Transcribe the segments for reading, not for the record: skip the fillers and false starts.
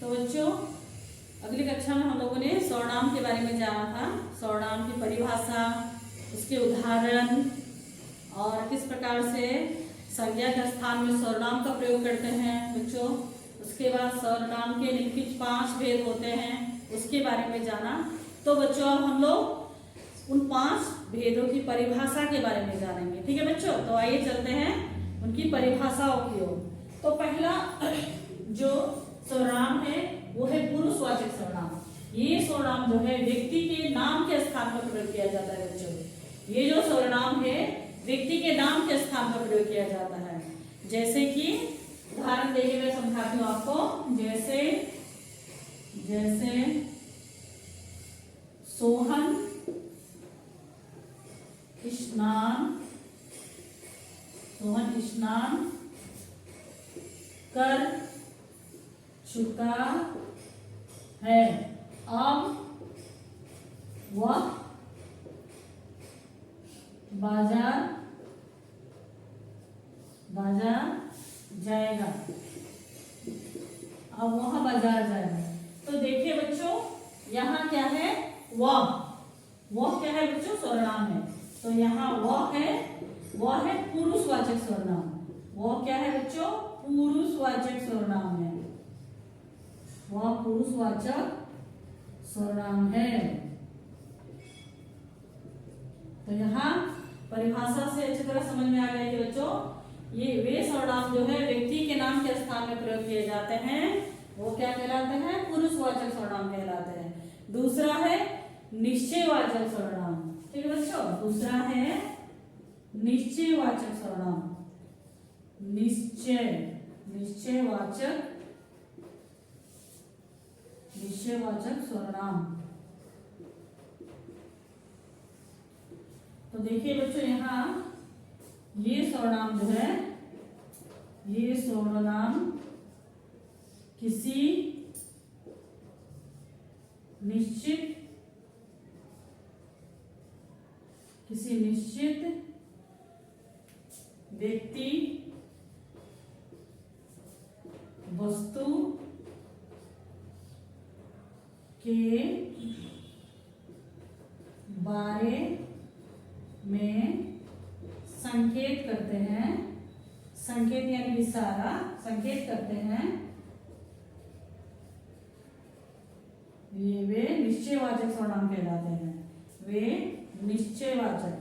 तो बच्चों अगली कक्षा में हम लोगों ने सर्वनाम के बारे में जाना था। सर्वनाम की परिभाषा, उसके उदाहरण और किस प्रकार से संज्ञा के स्थान में सर्वनाम का प्रयोग करते हैं बच्चों। उसके बाद सर्वनाम के निम्नलिखित 5 भेद होते हैं, उसके बारे में जाना। तो बच्चों अब हम लोग उन 5 भेदों की परिभाषा के बारे में जानेंगे। ठीक है बच्चों, तो आइए चलते हैं उनकी परिभाषाओं की ओर। तो पहला जो सर्वनाम है वो है पुरुषवाचक सर्वनाम। ये सर्वनाम जो है व्यक्ति के नाम के स्थान पर प्रयोग किया जाता है बच्चों। ये जो सर्वनाम है व्यक्ति के नाम के स्थान पर प्रयोग किया जाता है। जैसे कि उदाहरण देके मैं समझाती हूँ आपको। जैसे सोहन स्नान कर चुका है, अब वह बाजार जाएगा। अब वह बाजार जाएगा। तो देखिए बच्चों यहाँ क्या है, वह क्या है बच्चों, सर्वनाम है। तो यहाँ वह है पुरुषवाचक सर्वनाम। वह क्या है बच्चों, पुरुषवाचक सर्वनाम है। वह पुरुषवाचक सर्वनाम है। तो यहाँ परिभाषा से अच्छी तरह समझ में आ गया कि बच्चों ये वे सर्वनाम जो है व्यक्ति के नाम के स्थान में प्रयोग किए जाते हैं वो क्या कहलाते हैं, पुरुषवाचक सर्वनाम कहलाते हैं। दूसरा है निश्चयवाचक सर्वनाम। ठीक है बच्चों, दूसरा है निश्चयवाचक सर्वनाम। निश्चयवाचक सर्वनाम। तो देखिए बच्चों यहाँ ये सर्वनाम जो है, ये सर्वनाम किसी निश्चित व्यक्ति, वस्तु के बारे में संकेत करते हैं। संकेत यानी इशारा, संकेत करते हैं। ये वे निश्चयवाचक सर्वनाम कहलाते हैं। वे निश्चयवाचक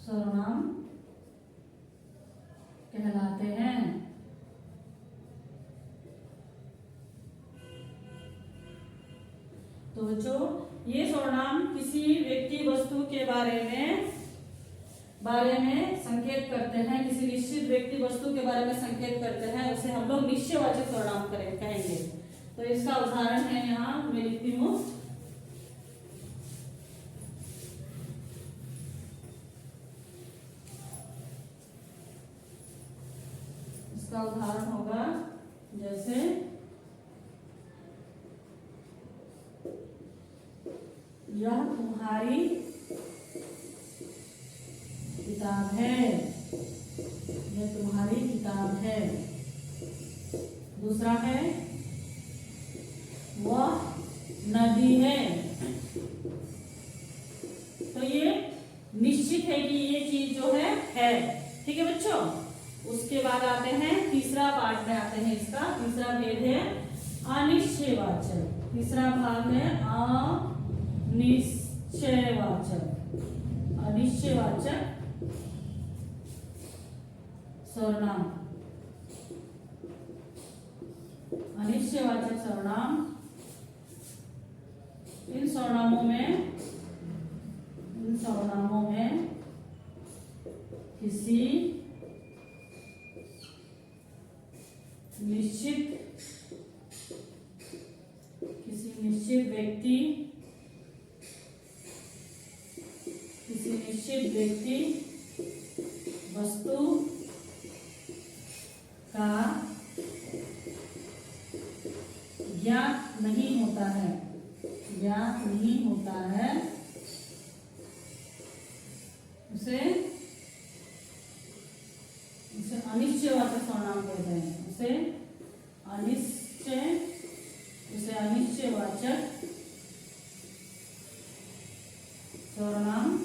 सर्वनाम कहलाते हैं। तो बच्चों ये सर्वनाम किसी व्यक्ति वस्तु के बारे में संकेत करते हैं, किसी निश्चित व्यक्ति वस्तु के बारे में संकेत करते हैं, उसे हम लोग निश्चयवाचक सर्वनाम कहेंगे। तो इसका उदाहरण है यहाँ मैं लिखती हूँ। इसका उदाहरण होगा जैसे यह तुम्हारी किताब है, यह तुम्हारी किताब है। दूसरा है वह नदी है। तो ये निश्चित है कि ये चीज जो है। ठीक है बच्चों, उसके बाद आते हैं तीसरा पार्ट में आते हैं। इसका तीसरा भेद है अनिश्चयवाचक। तीसरा भाग है अनिश्चयवाचक सर्वनाम। अनिश्चयवाचक सर्वनाम, इन सर्वनामों में किसी निश्चित व्यक्ति वस्तु का ज्ञात नहीं होता है, उसे अनिश्चयवाचक सर्वनाम कहते हैं। उसे अनिश्चयवाचक सर्वनाम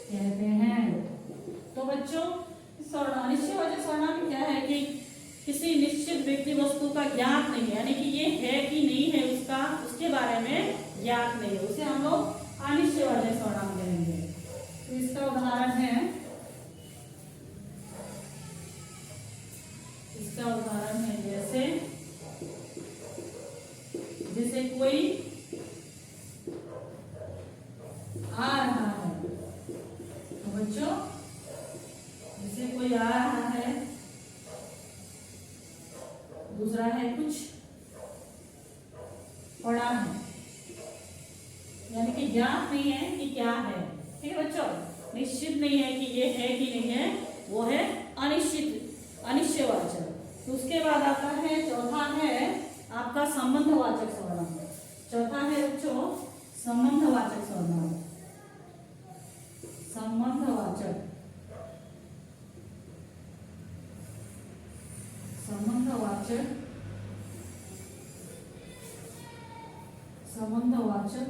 कहते हैं। तो बच्चों, अनिश्चयवाचक सर्वनाम क्या है कि किसी निश्चित व्यक्ति वस्तु का ज्ञात नहीं है, यानी कि ये है कि नहीं है उसके बारे में ज्ञात नहीं है, उसे हम लोग अनिश्चयवाचक सर्वनाम कहेंगे। तो इसका उदाहरण है जैसे कोई आ रहा है। तो बच्चों, जैसे कोई आ रहा है, दूसरा है कुछ पड़ा है, यानी कि ज्ञात नहीं है कि क्या है। ठीक है बच्चों, निश्चित नहीं है कि ये है कि नहीं है, वो है अनिश्चयवाचक। तो उसके बाद आता है, चौथा है आपका संबंधवाचक सर्वनाम। चौथा है बच्चों संबंधवाचक सर्वनाम। संबंधवाचक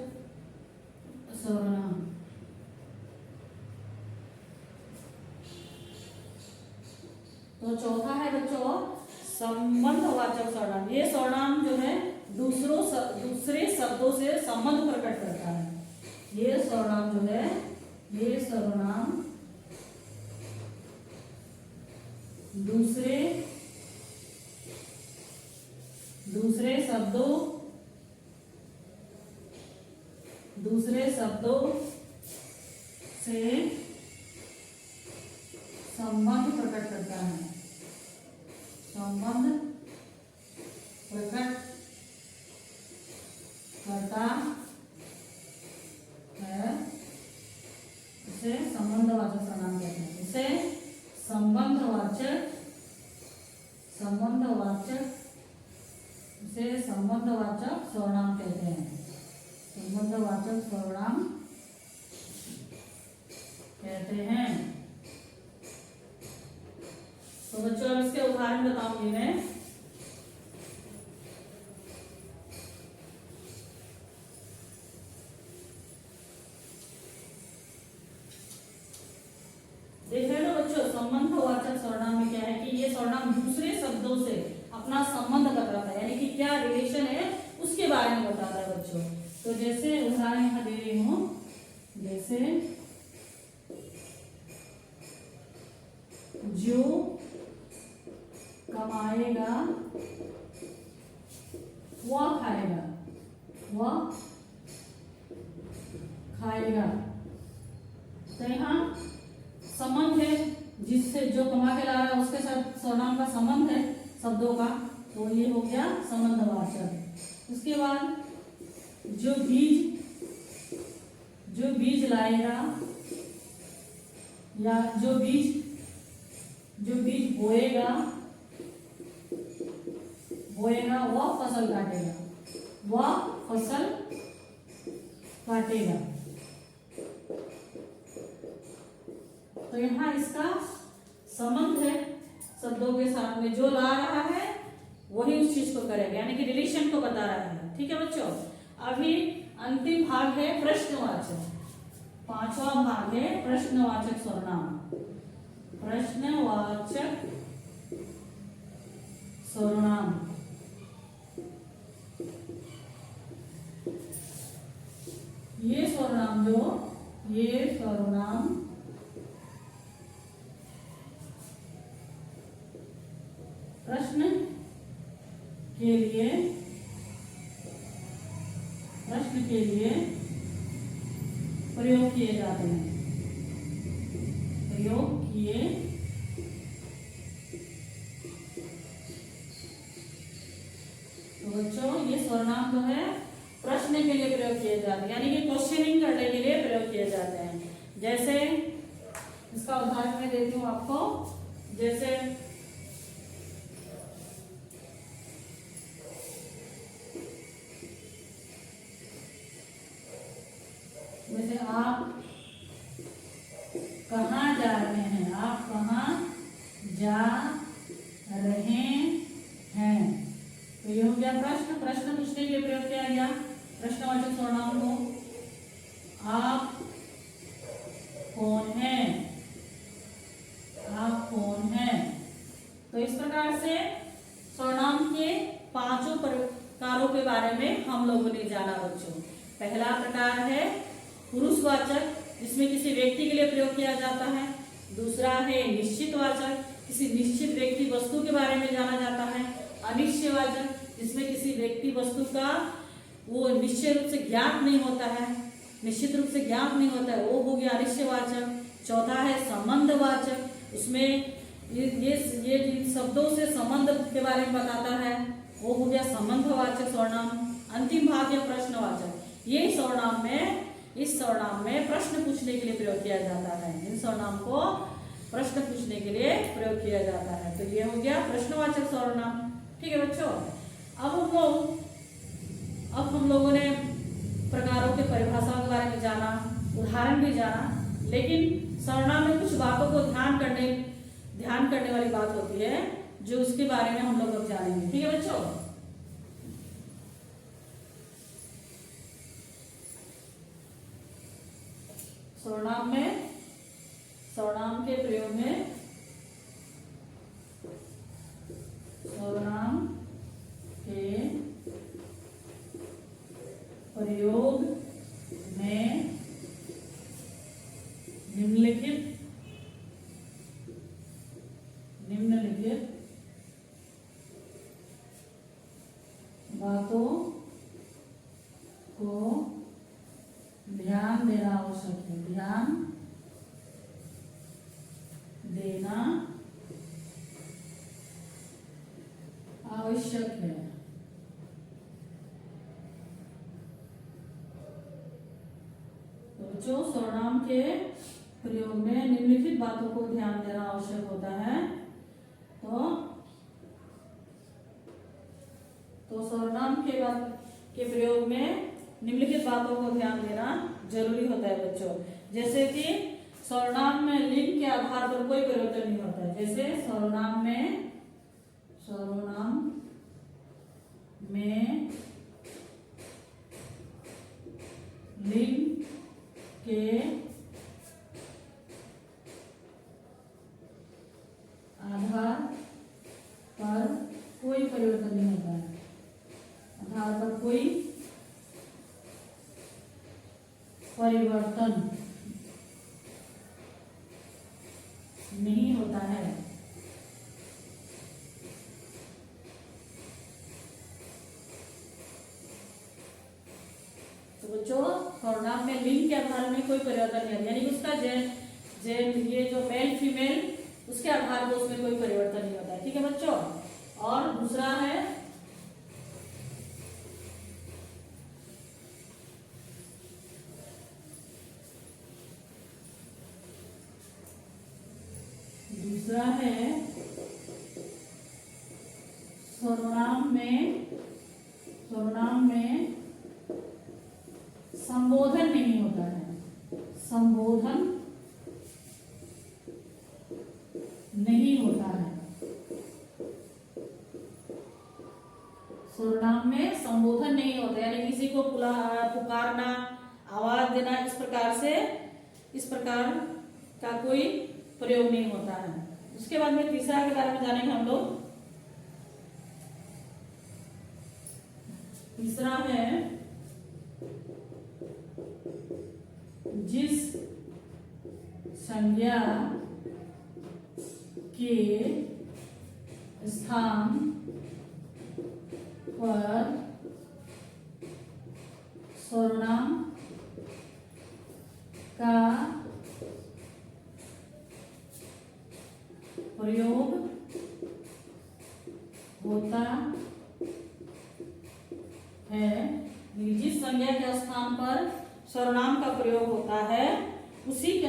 सर्वनाम। तो चौथा है बच्चों संबंधवाचक सर्वनाम। ये सर्वनाम जो है दूसरे शब्दों से संबंध प्रकट करता है। ये सर्वनाम जो है, ये सर्वनाम दूसरे शब्दों से संबंध प्रकट करता है। संबंध प्रकट करता है, इसे संबंधवाचक सर्वनाम कहते हैं। इसे संबंधवाचक सर्वनाम कहते हैं। संबंधवाचक सर्वनाम कहते हैं। तो बच्चों, अब इसके उदाहरण बताऊंगी मैं। देख रहे हो बच्चों, संबंधवाचक सर्वनाम में क्या है कि ये सर्वनाम दूसरे शब्दों से अपना संबंध बताता है, यानी कि क्या रिलेशन है उसके बारे में बताता है बच्चों। तो जैसे उदाहरण यहाँ दे रही हूं, जैसे जो कमाएगा वह खाएगा, वह खाएगा। तो यहाँ संबंध है, जिससे जो कमा के ला रहा है उसके साथ सर्वनाम का संबंध है शब्दों का, तो ये हो गया संबंधवाचक। उसके बाद जो बीज लाएगा या जो बीज बोएगा वह फसल काटेगा, तो यहाँ इसका संबंध है शब्दों के साथ में। जो ला रहा है वही उस चीज को करेगा, यानी कि रिलेशन को बता रहा है। ठीक है बच्चों, अभी अंतिम भाग है प्रश्नवाचक। पांचवा भाग है प्रश्नवाचक सर्वनाम। प्रश्नवाचक सर्वनाम ये सर्वनाम प्रश्न के लिए प्रयोग किए जाते हैं। तो बच्चों, ये सर्वनाम जो है प्रश्न के लिए प्रयोग किए जाते हैं, यानी कि क्वेश्चनिंग करने के लिए प्रयोग किए जाते हैं। जैसे इसका उदाहरण मैं देती हूँ आपको। जैसे कहाँ जा रहे हैं, आप कहाँ जा रहे हैं। तो ये हो गया प्रश्न। प्रश्न पूछने के लिए प्रयोग किया गया प्रश्नवाचक सर्वनाम को। आप कौन हैं, आप कौन हैं। तो इस प्रकार से सर्वनाम के पांचों प्रकारों के बारे में हम लोगों ने जाना बच्चों। पहला प्रकार है पुरुषवाचक, जिसमें किसी व्यक्ति के लिए प्रयोग किया जाता है। दूसरा है निश्चितवाचक, किसी निश्चित व्यक्ति वस्तु के बारे में जाना जाता है। अनिश्चयवाचक, जिसमें किसी व्यक्ति वस्तु का वो निश्चय रूप से ज्ञात नहीं होता है, निश्चित रूप से ज्ञात नहीं होता है, वो हो गया अनिश्चयवाचक। चौथा है संबंधवाचक, उसमें ये शब्दों से संबंध के बारे में बताता है, वो हो गया संबंधवाचक सर्वनाम। अंतिम भाग है प्रश्नवाचक। ये सर्वनाम में इस सर्वनाम में प्रश्न पूछने के लिए प्रयोग किया जाता है। इन सर्वनाम को प्रश्न पूछने के लिए प्रयोग किया जाता है। तो ये हो गया प्रश्नवाचक सर्वनाम। ठीक है बच्चों, अब हम लोगों ने प्रकारों के परिभाषाओं के बारे में जाना, उदाहरण भी जाना, लेकिन सर्वनाम में कुछ बातों को ध्यान करने वाली बात होती है, जो उसके बारे में हम लोग अब जानेंगे। ठीक है बच्चों, सर्वनाम के प्रयोग में निम्नलिखित बातों को ध्यान देना आवश्यक है। ध्यान देना आवश्यक है। तो बच्चों, सर्वनाम के प्रयोग में निम्नलिखित बातों को ध्यान देना आवश्यक होता है। तो सर्वनाम के प्रयोग में निम्नलिखित बातों को ध्यान देना जरूरी होता है बच्चों। जैसे कि सर्वनाम में लिंग के आधार पर कोई परिवर्तन नहीं होता है। जैसे सर्वनाम में लिंग के आधार पर कोई परिवर्तन नहीं होता है। आधार पर कोई परिवर्तन नहीं होता है। तो बच्चों, सर्वनाम में लिंग के आधार में कोई परिवर्तन नहीं है, यानी उसका ये जो मेल फीमेल उसके आधार पर उसमें कोई परिवर्तन नहीं होता है। ठीक है बच्चों। और दूसरा है सर्वनाम में संबोधन नहीं होता है। संबोधन नहीं होता है। सर्वनाम में संबोधन नहीं होता, यानी किसी को पुकारना, आवाज देना, इस प्रकार का कोई प्रयोग नहीं होता है। उसके बाद में तीसरा के बारे में जानेंगे हम लोग। तीसरा है जिस संज्ञा के स्थान पर सर्वनाम का प्रयोग होता है। जिस संज्ञा के स्थान पर सर्वनाम का प्रयोग होता है, उसी के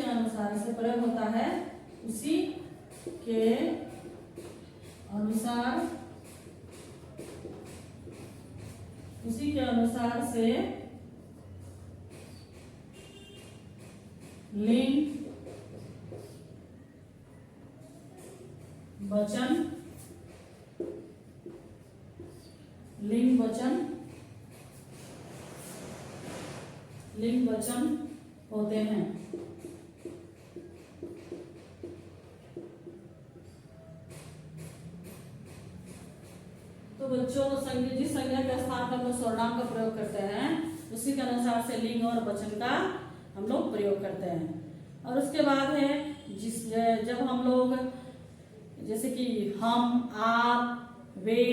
अनुसार से प्रयोग होता है। उसी के अनुसार से लिंग वचन, लिंग वचन, लिंग वचन होते हैं। तो बच्चों जिस संज्ञा के स्थान पर हम लोग सर्वनाम का प्रयोग करते हैं उसी के अनुसार से लिंग और वचन का हम लोग प्रयोग करते हैं। और उसके बाद है जब हम लोग जैसे कि हम, आप, वे,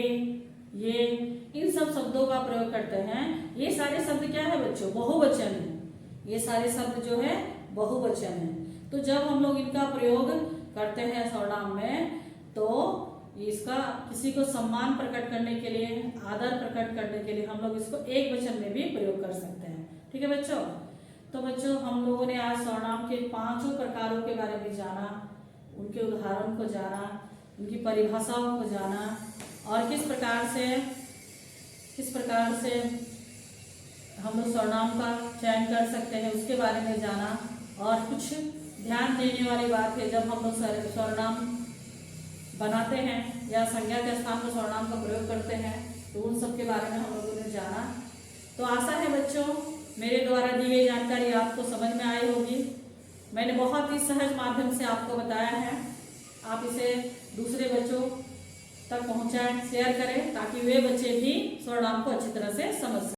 ये इन सब शब्दों का प्रयोग करते हैं। ये सारे शब्द क्या है बच्चों? बहुवचन है। ये सारे शब्द जो है बहुवचन है। तो जब हम लोग इनका प्रयोग करते हैं सर्वनाम में तो इसका किसी को सम्मान प्रकट करने के लिए, आदर प्रकट करने के लिए हम लोग इसको एक वचन में भी प्रयोग कर सकते हैं। ठीक है बच्चों? तो बच्चों हम लोगों ने आज सर्वनाम के 5 प्रकारों के बारे में जाना, उनके उदाहरण को जाना, उनकी परिभाषाओं को जाना और किस प्रकार से हम लोग सर्वनाम का चयन कर सकते हैं उसके बारे में जाना। और कुछ ध्यान देने वाली बात है, जब हम लोग सर्वनाम बनाते हैं या संज्ञा के स्थान पर सर्वनाम का प्रयोग करते हैं तो उन सब के बारे में हम लोगों ने जाना। तो आशा है बच्चों मेरे द्वारा दी गई जानकारी आपको समझ में आई होगी। मैंने बहुत ही सहज माध्यम से आपको बताया है। आप इसे दूसरे बच्चों तक पहुंचाएं, शेयर करें ताकि वे बच्चे भी सर्वनाम को अच्छी तरह से समझ सकें।